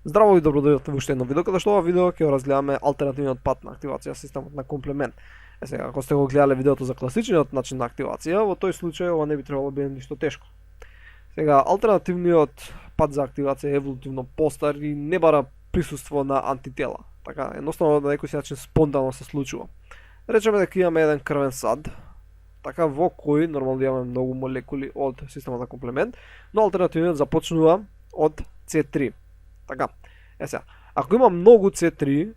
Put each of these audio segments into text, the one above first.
Здраво и добродојавте во уште едно видео, каде што ова видео ќе разгледаме алтернативниот пат на активација системот на комплемент. Сега, ако сте го гледале видеото за класичниот начин на активација, во тој случај ова не би требало да биде ништо тешко. Сега, алтернативниот пат за активација е еволутивно постар и не бара присуство на антитела. Така, едноставно на некој начин спонтано се случува. Речеме дека имаме еден крвен сад, така во кој нормално имаме многу молекули од системот на комплемент, но алтернативниот започнува од C3. Така. Сега, ако има многу C3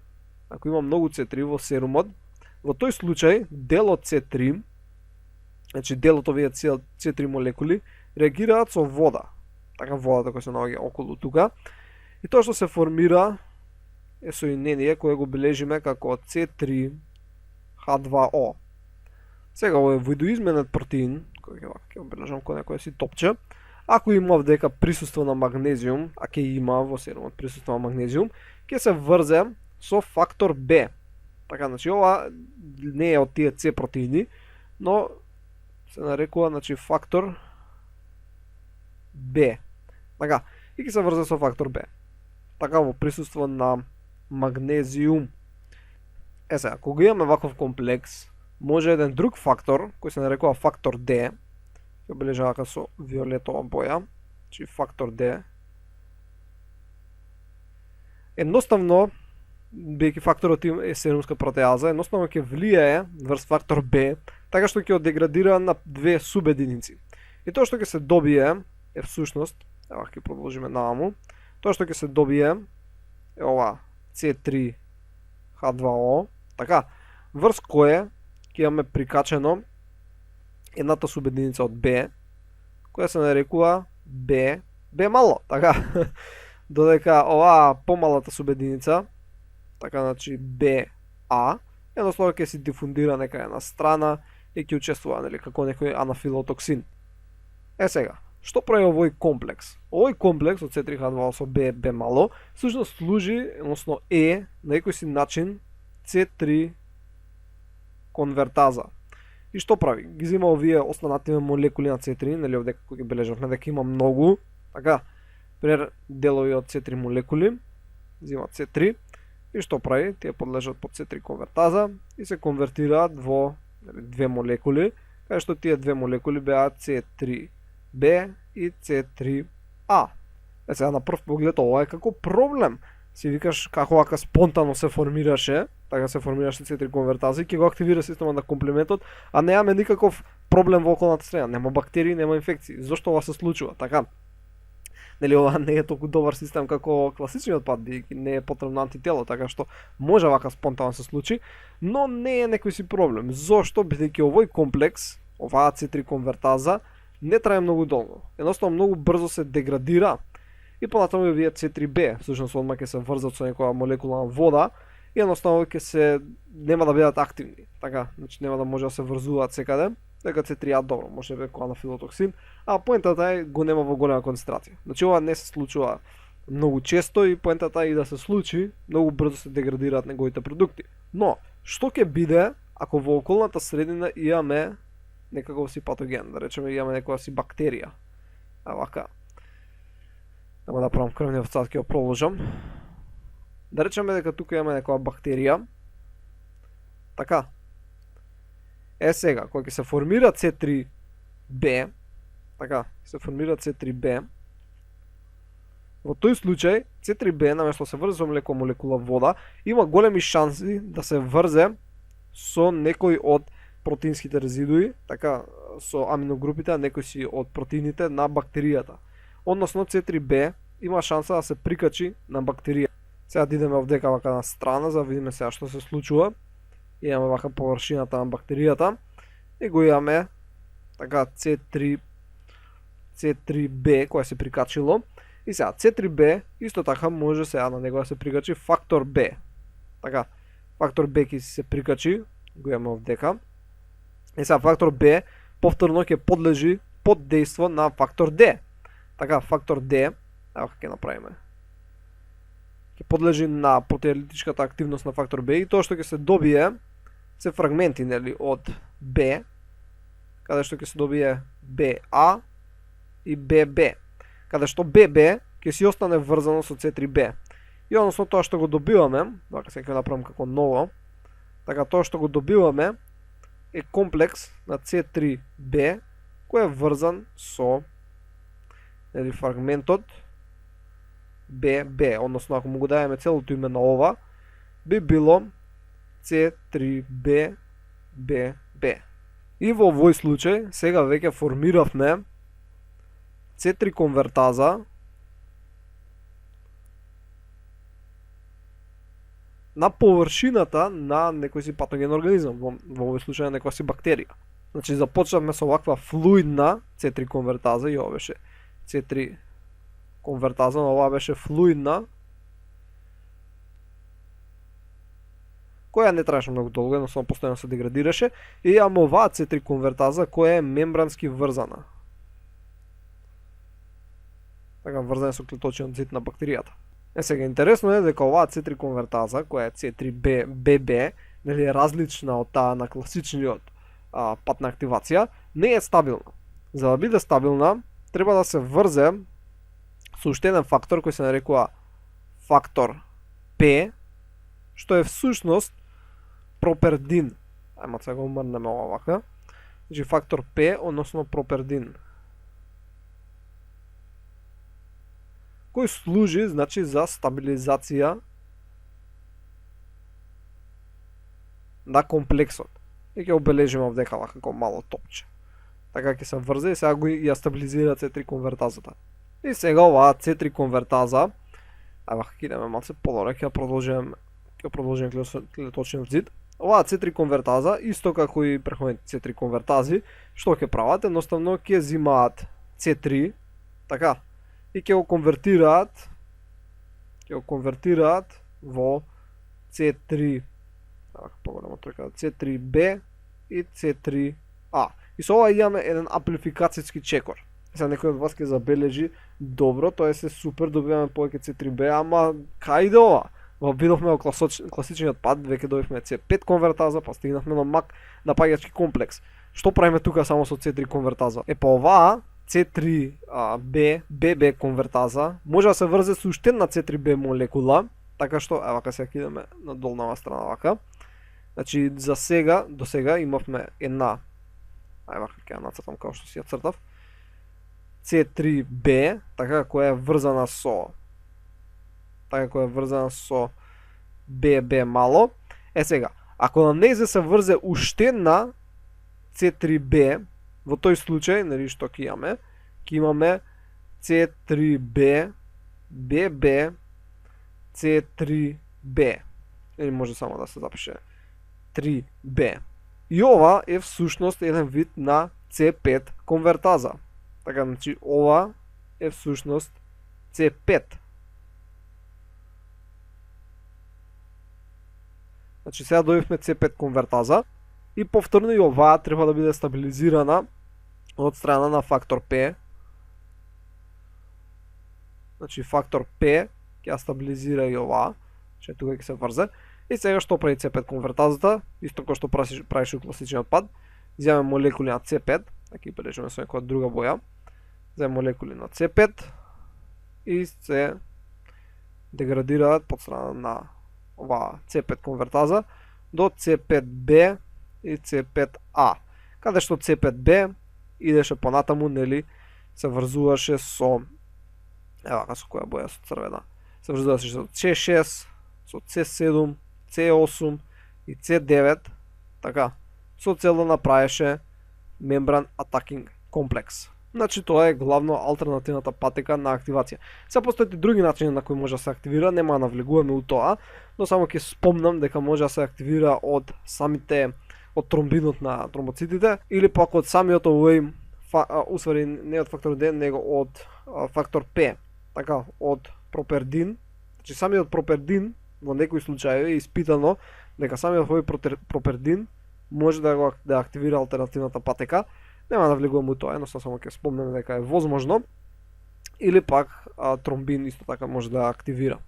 во серумот, во тој случај делот C3, значи делот овие C3 молекули реагираат со вода. Така водата која се наоѓа околу тука. И тоа што се формира е соединение кое го бележиме како C3H2O. Сега овој видоизменет протеин, кој ќе обележам кој некој си топче, ако има дека присуство на магнезиум, а ќе има во серумот присуство на магнезиум, ќе се врзе со фактор Б. Така, значи ова не е од тие С протеини, но се нарекува, значи, фактор Б. Така, и ќе се врзе со фактор Б. Така, во присуство на магнезиум. Сега, кога имаме ваков комплекс, може еден друг фактор, кој се нарекува фактор Д, ќе обележава со виолетова боја, значи фактор Д. Едноставно, бидејќи факторот е серумска протеаза, едноставно ќе влијае врз фактор Б, така што ќе деградира на две субединици. И тоа што ќе се добие е всушност, ева ќе продолжиме наваму, тоа што ќе се добие е ова C3H2O, така, врз кое ќе имаме прикачено едната субединица од Б, која се нарекува Б мало, така. Додека оваа помалата субединица, така, значи БА, едноставно ќе се дифундира некаде на страна и ќе учествува, нели, како некој анафилотоксин. Сега, што прави овој комплекс? Овој комплекс од C3H2O со Б мало, всушност служи, односно е на некој си начин C3 конвертаза. И што прави? Ги зема овие останативни молекули на C3, нели овде како ги бележавме дека има многу, така, пример делови од C3 молекули, зема C3, и што прави? Тие подлежат под C3 конвертаза и се конвертираат во две молекули, каде што тие две молекули беа C3B и C3A. Сега на прв поглед ова е како проблем. Си викаш како вака спонтано се формираше, така се формираше C3 конвертаза и ќе го активира системот на комплементот, а немаме никаков проблем во околната среда, нема бактерии, нема инфекции. Зошто ова се случува? Така. Нели ова не е толку добар систем како класичниот пат, бидејќи не е потребно антитело, така што може вака спонтано се случи, но не е некој си проблем. Зошто? Бидејќи овој комплекс, оваа C3 конвертаза не трае многу долго. Едноставно многу брзо се деградира. И понатаму овие C3B, всушност одма ќе се врзат со некоја молекула на вода и едноставно ќе се нема да бидат активни. Така, значи нема да може да се врзуваат секаде, дека C3A добро, може да е како анафилотоксин, а поентата е го нема во голема концентрација. Значи ова не се случува многу често и поентата е и да се случи, многу брзо се деградираат неговите продукти. Но што ќе биде ако во околната средина имаме некаков си патоген, да речеме имаме некоја си бактерија. А вака. Нема да правам крвниот сад, ќе го проложам. Да речеме дека тука имаме некоја бактерија. Така. Сега, кога ќе се формира C3B, така, се формира C3B, во тој случај C3B наместо се врзе со молекула вода, има големи шанси да се врзе со некој од протеинските резидуи, така, со аминогрупите, а некој си од протеините на бактеријата. Односно C3B има шанса да се прикачи на бактерија. Сега да идеме овдека вака на страна, за да видиме сега што се случува. Имаме вака површината на бактеријата и го имаме така C3B која се прикачило. И сега C3B исто така може сега на него да се прикачи фактор Б. Така, фактор Б ќе се прикачи, го имаме овдека. И сега фактор Б повторно ќе подлежи под дејство на фактор Д. Така, фактор Д, ево ќе направиме. Ќе подлежи на протеолитичката активност на фактор Б и тоа што ќе се добие се фрагменти, нели, од Б, каде што ќе се добие БА и ББ. Каде што ББ ќе си остане врзано со C3B. И односно тоа што го добиваме, вака сега ќе направам како ново. Така, тоа што го добиваме е комплекс на C3B кој е врзан со фрагментот BB, односно ако му го дајаме целото име на ова, би било C3B BB. И во овој случај сега веќе формиравме C3 конвертаза на површината на некој си патоген организам, во овој случај на некоја си бактерија. Значи започнавме со оваква флуидна C3 конвертаза и ова беше C3 конвертаза, но ова беше флуидна, која не траеше многу долго, едноставно постојано се деградираше, и имаме оваа C3 конвертаза која е мембрански врзана. Така врзана со клеточниот зид на бактеријата. Сега интересно е дека оваа C3 конвертаза, која е C3BB, нели е различна од таа на класичниот пат на активација, не е стабилна. За да биде стабилна, треба да се врзе со уште еден фактор кој се нарекува фактор P, што е всушност пропердин. Ајмо сега го умрнеме ова вака. Значи фактор P, односно пропердин, кој служи, значи, за стабилизација на комплексот. И ќе обележиме овдека како мало топче. Така ќе се врзе и сега го ја стабилизира C3 конвертазата. И сега оваа C3 конвертаза, ајде ќе идеме малце подоле, ќе продолжиме клеточниот зид. Оваа C3 конвертаза, исто како и претходните C3 конвертази, што ќе прават? Едноставно ќе зимаат C3, така, и ќе го конвертираат во C3, поголемо тројка, C3B и C3A. И со ова имаме еден амплификацијски чекор. Сега некој од вас ќе забележи, добро, тоа е супер, добиваме повеќе C3B, ама кај иде ова? Видовме во класичниот пат, веќе добивме C5 конвертаза, па стигнавме на мак напаѓачки комплекс. Што правиме тука само со C3 конвертаза? Па оваа C3B BB конвертаза може да се врзе со уште една C3B молекула, така што, вака сега идеме на долнава страна вака. Значи за сега, до сега имавме една, вака ќе ја нацртам како што си ја цртав, C3B, така која е врзана со BB мало. Сега, ако на нејзе се врзе уште една C3B, во тој случај, нели што ќе имаме C3B BB C3B. Или може само да се запише 3B. И ова е всушност еден вид на C5 конвертаза. Така, значи ова е всушност C5. Значи сега добивме C5 конвертаза и повторно и оваа треба да биде стабилизирана од страна на фактор P. Значи фактор P ќе стабилизира и оваа, че тука ќе се врзе. И сега што прави C5 конвертазата, исто како што правише класичниот пат, земаме молекули на C5, така и бележиме со некоја друга боја. Земаме молекули на C5 и се деградираат под страна на оваа C5 конвертаза до C5B и C5A. Каде што C5B идеше понатаму, нели, се врзуваше со евака со која боја, со црвена. Се врзуваше со C6, со C7, C8 и C9, така, со цел да направеше мембран атакинг комплекс. Значи тоа е главно алтернативната патека на активација. Сега постојат и други начини на кои може да се активира, нема да навлегуваме у тоа, но само ќе спомнам дека може да се активира од од тромбинот на тромбоцитите или пак од самиот овој усвари не од фактор D, него од фактор P, така, од пропердин. Значи самиот пропердин во некои случаи е испитано дека самиот овој пропердин може да активира алтернативната патека. Нема да влегувам у тоа, едноставно само ќе спомнем дека е возможно. Или пак тромбин исто така може да активира.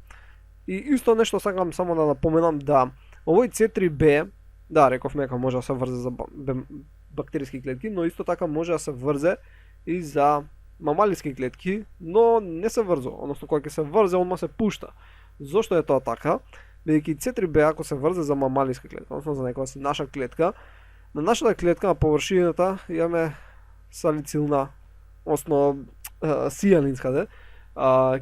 И исто нешто сакам само да напоменам, да овој C3B, да, рековме дека може да се врзе за бактериски клетки, но исто така може да се врзе и за мамалиски клетки, но не се врзо, односно кога ќе се врзе, онма се пушта. Зошто е тоа така? Бидејќи C3B ако се врзе за мамалиска клетка, односно за некоја си наша клетка, на нашата клетка на површината имаме салицилна, односно сијалинска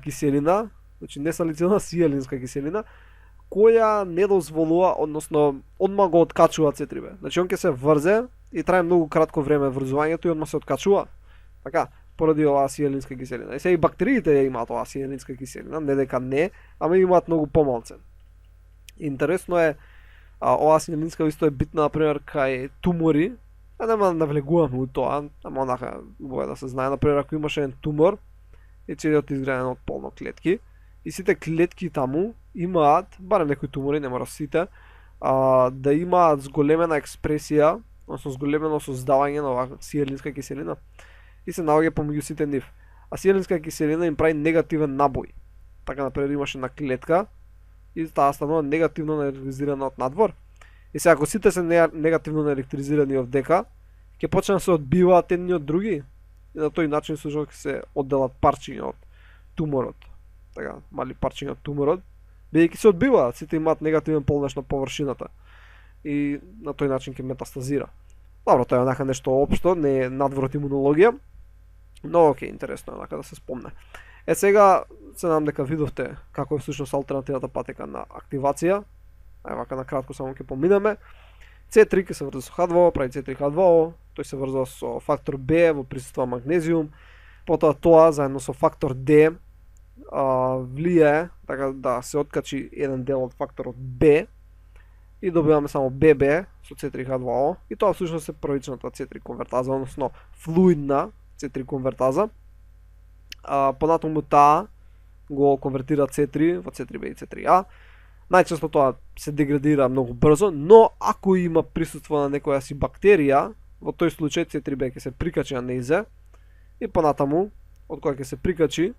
киселина, значи не салицилна, сијалинска киселина, која не дозволува, односно одма го откачува C3B. Значи он ќе се врзе и трае многу кратко време врзувањето и одма се откачува. Така, поради оваа сијалинска киселина. И сега и бактериите ја имаат оваа сијалинска киселина, не дека не, ама имаат многу помалце. Интересно е, оваа сијалинска исто е битна, например, кај тумори. Нема да навлегуваме у тоа, ама онака убаво да се знае, например, ако имаш еден тумор и целиот изграден од полно клетки, и сите клетки таму имаат, барем некои тумори, не мора сите, да имаат зголемена експресија, односно зголемено создавање на оваа сијалинска киселина и се наоѓа помеѓу сите нив. А сијалинска киселина им прави негативен набој. Така, например, имаш една клетка и таа станува негативно наелектризирана од надвор. И сега ако сите се негативно наелектризирани овдека, ќе почнат да се одбиваат едни од други и на тој начин слушно ќе се одделат парчиња од туморот. Така, мали парчиња од туморот, бидејќи се одбиваат, сите имаат негативен полнеш на површината и на тој начин ќе метастазира. Добро, тоа е онака нешто општо, не е надвор од имунологија, но окей, интересно е онака да се спомне. Сега се надам дека видовте како е всушност алтернативната патека на активација. Вака на кратко само ќе поминеме. C3 ќе се врзе со H2O, прави C3H2O, тој се врзува со фактор B во присуство магнезиум, потоа тоа заедно со фактор D влијае така да се откачи еден дел од факторот B и добиваме само BB со C3H2O и тоа всушност е првичната C3 конвертаза, односно флуидна C3 конвертаза. Понатаму таа го конвертира C3 во C3B и C3A. Најчесто тоа се деградира многу брзо, но ако има присуство на некоја си бактерија, во тој случај C3B ќе се прикачи на нејзе и понатаму, од која ќе се прикачи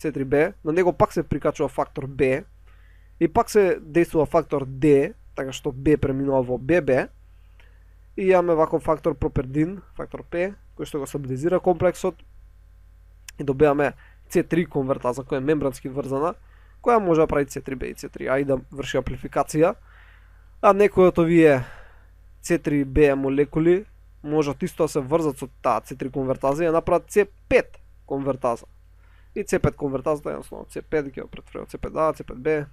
C3B, на него пак се прикачува фактор B и пак се действува фактор D, така што B преминува во BB и имаме ваков фактор пропердин, фактор P, кој што го стабилизира комплексот и добиваме C3 конвертаза која е мембрански врзана, која може да прави C3B и C3A и да врши амплификација, а некои од овие C3B молекули можат исто да се врзат со таа C3 конвертаза и да направат C5 конвертаза. И C5 конвертазата е едноставно C5 ќе го претвори од C5A, C5B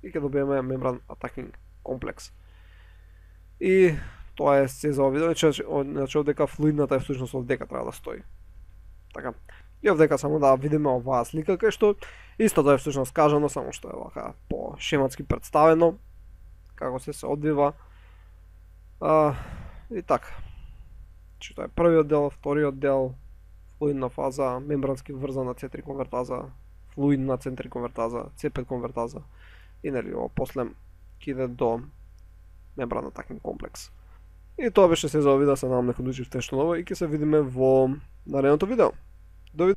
и ќе добиеме мембран атакинг комплекс. И тоа е се за овие, значи овдека флуидната е всушност овдека треба да стои. Така. И овдека само да видиме оваа слика кај што истото е всушност кажано, само што е вака по шематски представено како се одвива. И така. Значи тоа е првиот дел, вториот дел, флуидна фаза, мембрански врзана C3 конвертаза, флуидна C3 конвертаза, C5 конвертаза и нели после ќе иде до мембран атакинг комплекс. И тоа беше се за овие, да се надам дека научивте нешто ново и ќе се видиме во наредното видео.